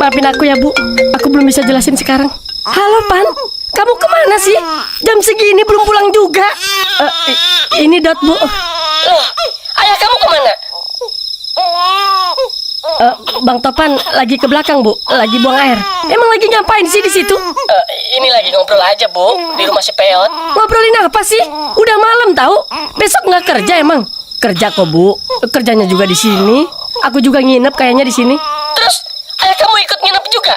Maafin aku ya, Bu. Aku belum bisa jelasin sekarang. Halo, Pan. Kamu kemana sih? Jam segini belum pulang juga. Ini Dot, Bu. Loh, ayah kamu kemana? Bang Topan lagi ke belakang, Bu. Lagi buang air. Emang lagi ngapain sih di situ? Ini lagi ngobrol aja, Bu. Di rumah si Peot. Ngobrolin apa sih? Udah malam tahu. Besok nggak kerja emang? Kerja kok, Bu. Kerjanya juga di sini. Aku juga nginep kayaknya di sini. Terus ayah kamu ikut nginep juga?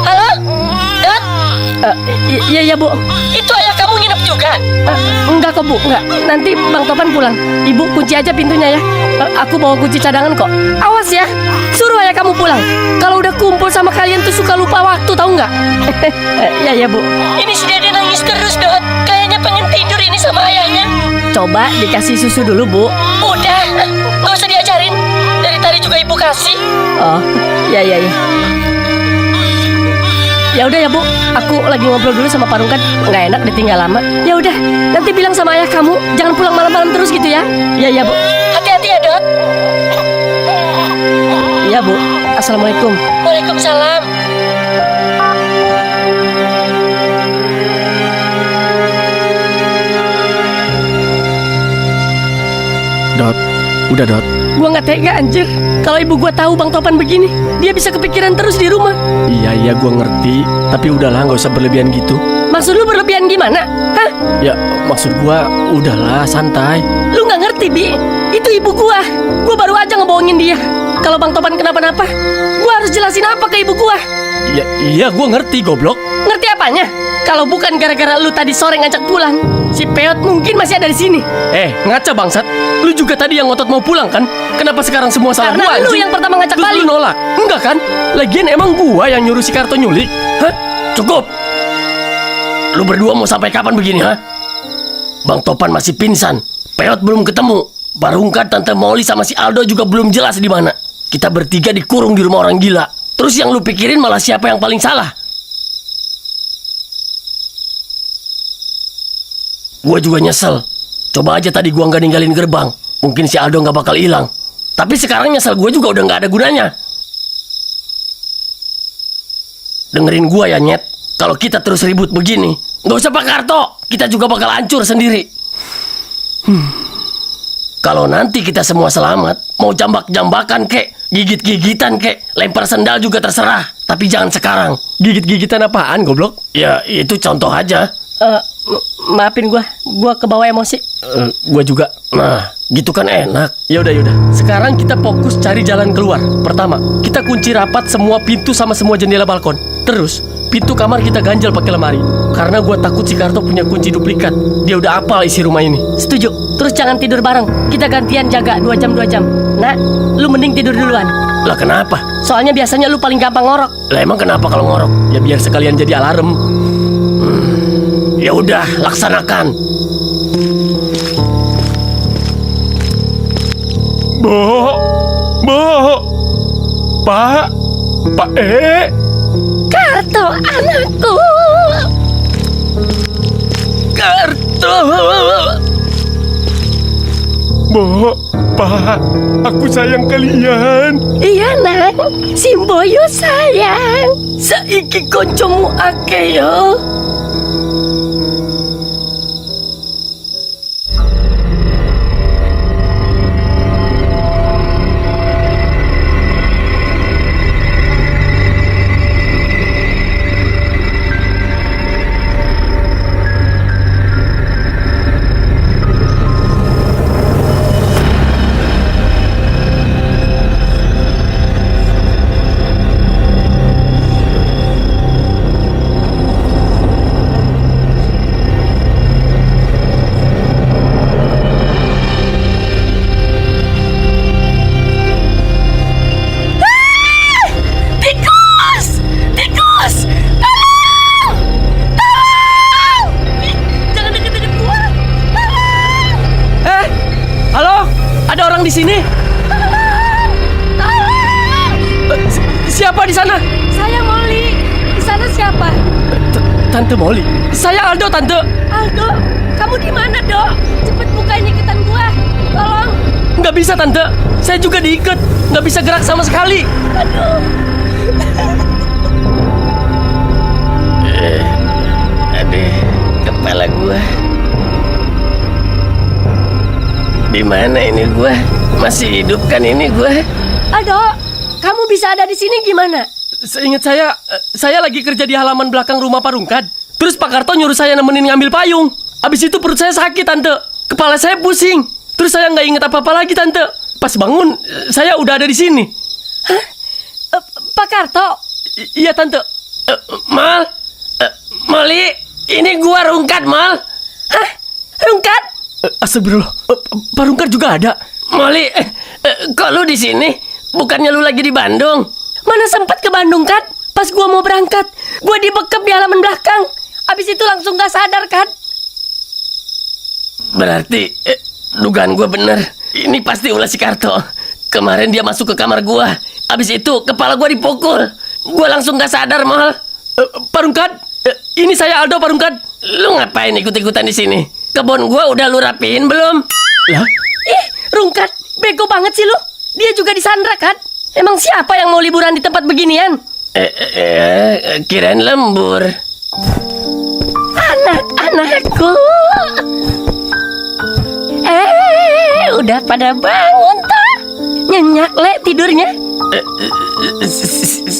Halo? Dot? Iya, Bu. Itu ayah kamu nginep juga? Enggak kok, Bu. Enggak. Nanti Bang Topan pulang. Ibu kunci aja pintunya ya. Aku bawa kunci cadangan kok. Awas ya. Suruh ayah kamu pulang. Kalau udah kumpul sama kalian tuh suka lupa waktu, tahu nggak? Ya, Bu. Ini si Dede nangis terus, Dot. Kayaknya pengen tidur ini sama ayahnya. Coba dikasih susu dulu, Bu. Udah. Nggak usah diajarin. Dari tadi juga ibu kasih. Oh, ya. Ya udah ya, Bu. Aku lagi ngobrol dulu sama Parung kan. Nggak enak ditinggal lama. Ya udah. Nanti bilang sama ayah kamu jangan pulang malam-malam terus gitu ya. Ya, Bu. Hati-hati ya, Dot. Iya, Bu. Assalamualaikum. Waalaikumsalam. Dot, udah Dot. Gua nggak tega anjir. Kalau ibu gua tahu Bang Topan begini, dia bisa kepikiran terus di rumah. Iya, gua ngerti. Tapi udahlah, nggak usah berlebihan gitu. Maksud lu berlebihan gimana? Hah? Ya, maksud gua udahlah, santai. Lu nggak ngerti, Bi. Itu ibu gua. Gua baru aja ngebohongin dia. Kalau Bang Topan kenapa-napa, gua harus jelasin apa ke ibu gua. Iya, gua ngerti, goblok. Ngerti apanya? Kalau bukan gara-gara lu tadi sore ngajak pulang, si Peot mungkin masih ada di sini. Ngaca bangsat. Lu juga tadi yang ngotot mau pulang kan? Kenapa sekarang semua salah Karena gua, lu anjing? yang pertama ngajak Terus balik. lu nolak? Enggak kan? Lagian emang gua yang nyuruh si Karto nyulik? Hah? Cukup. Lu berdua mau sampai kapan begini, ha? Bang Topan masih pingsan. Peot belum ketemu. Barungkat, Tante Molly sama si Aldo juga belum jelas di mana. Kita bertiga dikurung di rumah orang gila. Terus yang lu pikirin malah siapa yang paling salah? Gua juga nyesel. Coba aja tadi gua nggak ninggalin gerbang. Mungkin si Aldo nggak bakal hilang. Tapi sekarang nyesel gua juga udah nggak ada gunanya. Dengerin gua ya, Nyet. Kalau kita terus ribut begini, nggak usah Pak Karto. Kita juga bakal hancur sendiri. Kalau nanti kita semua selamat, mau jambak-jambakan kek, gigit-gigitan kek, lempar sendal juga terserah. Tapi jangan sekarang. Gigit-gigitan apaan, goblok? Ya, itu contoh aja. Maafin gua kebawa emosi. Gua juga. Nah, gitu kan enak. Ya udah. Sekarang kita fokus cari jalan keluar. Pertama, kita kunci rapat semua pintu sama semua jendela balkon. Terus, pintu kamar kita ganjel pakai lemari. Karena gua takut si Karto punya kunci duplikat. Dia udah hafal isi rumah ini. Setuju. Terus jangan tidur bareng. Kita gantian jaga 2 jam. Nah, lu mending tidur duluan. Lah kenapa? Soalnya biasanya lu paling gampang ngorok. Lah emang kenapa kalau ngorok? Ya biar sekalian jadi alarm. Ya udah, laksanakan. Bo, Pak Karto, anakku. Karto. Bo, Pak, aku sayang kalian. Iya, Nang. Simboyo sayang. Saiki koncomu akeh yo. Di sini. Siapa di sana? Saya Molly. Di sana siapa? Tante Molly. Saya Aldo, Tante. Aldo, kamu di mana, Dok? Cepet bukain iketan gua. Tolong. Nggak Nggak bisa, Tante. Saya juga diikat. Nggak bisa gerak sama sekali. Aduh, kepala gua. Di mana ini gua? Masih hidup kan ini gua? Aduh, kamu bisa ada di sini gimana? Seingat saya lagi kerja di halaman belakang rumah Pak Rungkad. Terus Pak Karto nyuruh saya nemenin ngambil payung. Abis itu perut saya sakit, Tante. Kepala saya pusing. Terus saya nggak inget apa-apa lagi, Tante. Pas bangun, saya udah ada di sini. Hah? Pak Karto? Iya, Tante. Mal, Mali, ini gua Rungkad, Mal. Hah? Rungkad? Astagfirullah, Pak Rungkad juga ada. Mali, kok lu di sini? Bukannya lu lagi di Bandung? Mana sempat ke Bandung, kan? Pas gua mau berangkat, gua dibekep di halaman belakang. Abis itu langsung gak sadar, kan? Berarti dugaan gue bener. Ini pasti ulah si Karto. Kemarin dia masuk ke kamar gue. Abis itu kepala gue dipukul. Gue langsung gak sadar, Mal. Pak Rungkad, ini saya Aldo, Pak Rungkad. Lu ngapain ikut-ikutan di sini? Kebun gue udah lu rapiin belum? Lah? Ih, Rungkad, bego banget sih lu. Dia juga disandra, kan? Emang siapa yang mau liburan di tempat beginian? Kirain lembur. Anak-anakku. Udah pada bangun toh? Nyenyak le tidurnya.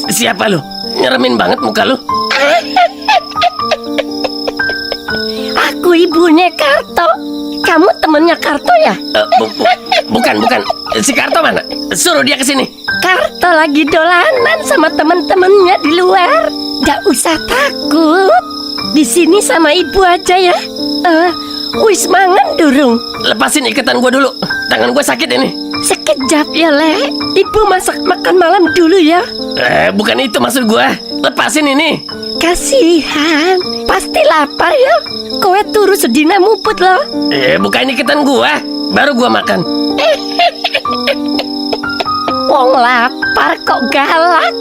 Siapa lu? Nyeremin banget muka lu. Aku ibunya Karto. Kamu temennya Karto ya? Bukan. Si Karto mana? Suruh dia kesini. Karto lagi dolanan sama temen-temennya di luar. Gak usah takut. Di sini sama ibu aja ya. Wis mangan durung. Lepasin ikatan gue dulu. Tangan gue sakit ini. Sekejap ya le. Ibu masak makan malam dulu ya. Bukan itu maksud gue. Lepasin ini. Kasihan. Pasti lapar ya. Kowe turu sedina muput loh. Bukan ikatan gue. Baru gue makan. Wong lapar kok galak.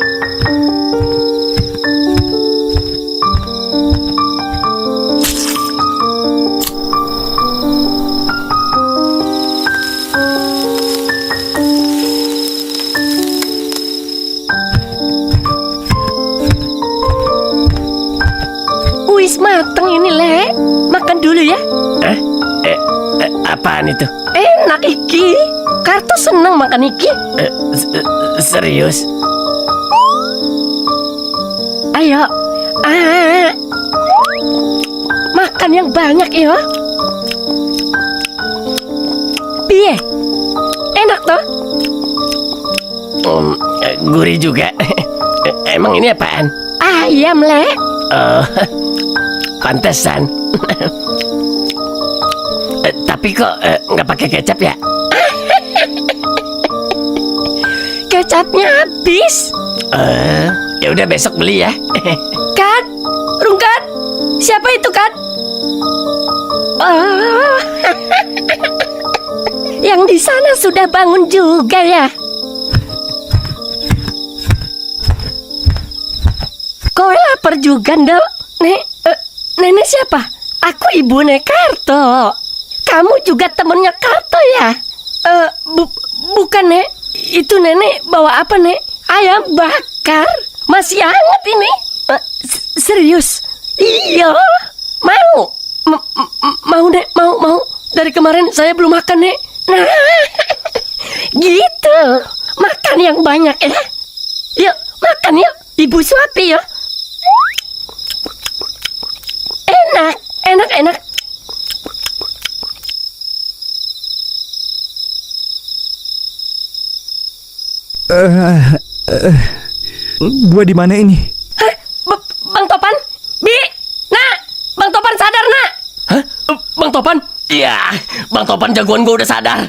Wis mateng ini le. Makan dulu ya. Apaan itu? Enak iki. Karto seneng makan iki. Serius? Ayo. Makan yang banyak ya. Piye? Enak toh? Gurih juga. Emang ini apaan? Ayam le. Pantesan. Tapi kok nggak pakai kecap ya? Kecapnya habis. Ya udah besok beli ya. Kan? Rungkat? Siapa itu kan? Yang di sana sudah bangun juga ya. Kowe lapar juga, Ndok? Nenek siapa? Aku ibu Karto. Kamu juga temennya Karto ya? Bukan, Nek. Itu nenek bawa apa, Nek? Ayam bakar. Masih hangat ini. Serius? Iya. Mau? Mau, Nek. Mau. Dari kemarin saya belum makan, Nek. Nah, gitu. Makan yang banyak ya. Yuk, makan yuk. Ibu suapi ya. Enak. Gua di mana ini? Hah? Bang Topan? Bang Topan sadar, Nak? Hah? Bang Topan? Iya, Bang Topan jagoan gue udah sadar.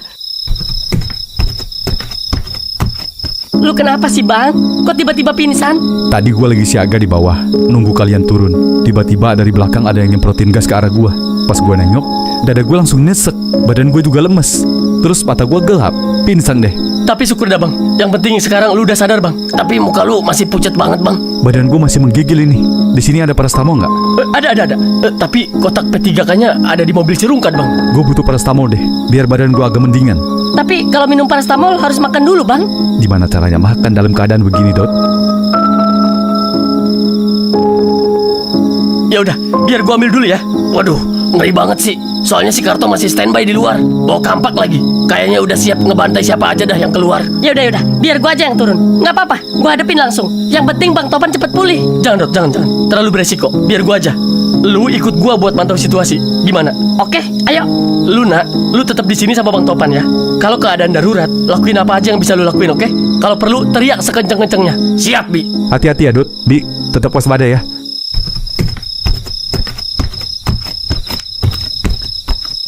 Lu kenapa sih, Bang? Kok tiba-tiba pingsan? Tadi gua lagi siaga di bawah, nunggu kalian turun. Tiba-tiba dari belakang ada yang nyemprotin gas ke arah gua. Pas gua nengok, dada gua langsung nyesek. Badan gua juga lemes. Terus mata gua gelap, pingsan deh. Tapi syukur dah, Bang. Yang penting sekarang lu udah sadar, Bang. Tapi muka lu masih pucat banget, Bang. Badan gua masih menggigil ini. Di sini ada paracetamol nggak? Ada. Tapi kotak P3K-nya ada di mobil si Rungkad, Bang. Gua butuh paracetamol deh, biar badan gua agak mendingan. Tapi kalau minum paracetamol harus makan dulu, Bang. Gimana caranya makan dalam keadaan begini, Dot? Ya udah, biar gua ambil dulu ya. Waduh, ngeri banget sih. Soalnya si Karto masih standby di luar. Bawa kampak lagi. Kayaknya udah siap ngebantai siapa aja dah yang keluar. Ya udah, biar gua aja yang turun. Nggak apa-apa, gua hadepin langsung. Yang penting Bang Topan cepet pulih. Jangan Dot, jangan. Terlalu beresiko. Biar gua aja. Lu ikut gua buat mantau situasi. Gimana? Oke, ayo. Lu nak, lu tetap di sini sama Bang Topan ya. Kalau keadaan darurat, lakuin apa aja yang bisa lu lakuin, oke? Kalau perlu teriak sekenceng-kencengnya. Siap, Bi. Hati-hati ya, Dot. Bi, tetap waspada ya.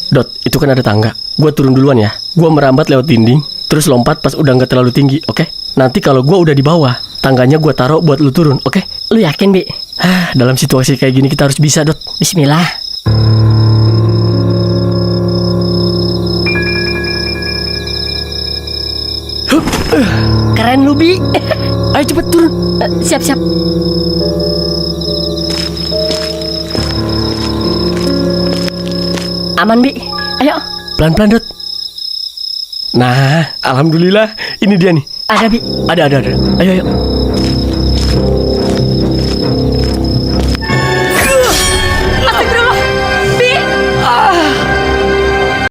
Dot, itu kan ada tangga. Gua turun duluan ya. Gua merambat lewat dinding, terus lompat pas udah nggak terlalu tinggi, oke? Nanti kalau gua udah di bawah, tangganya gua taruh buat lu turun, oke? Lu yakin, Bi? Dalam situasi kayak gini kita harus bisa, Dot. Bismillah. Keren lu, Bi. Ayo cepet turun. Siap. Aman, Bi. Ayo. Pelan-pelan, Dot. Nah, alhamdulillah, ini dia nih. Ada, Bi. Ada. Ayo.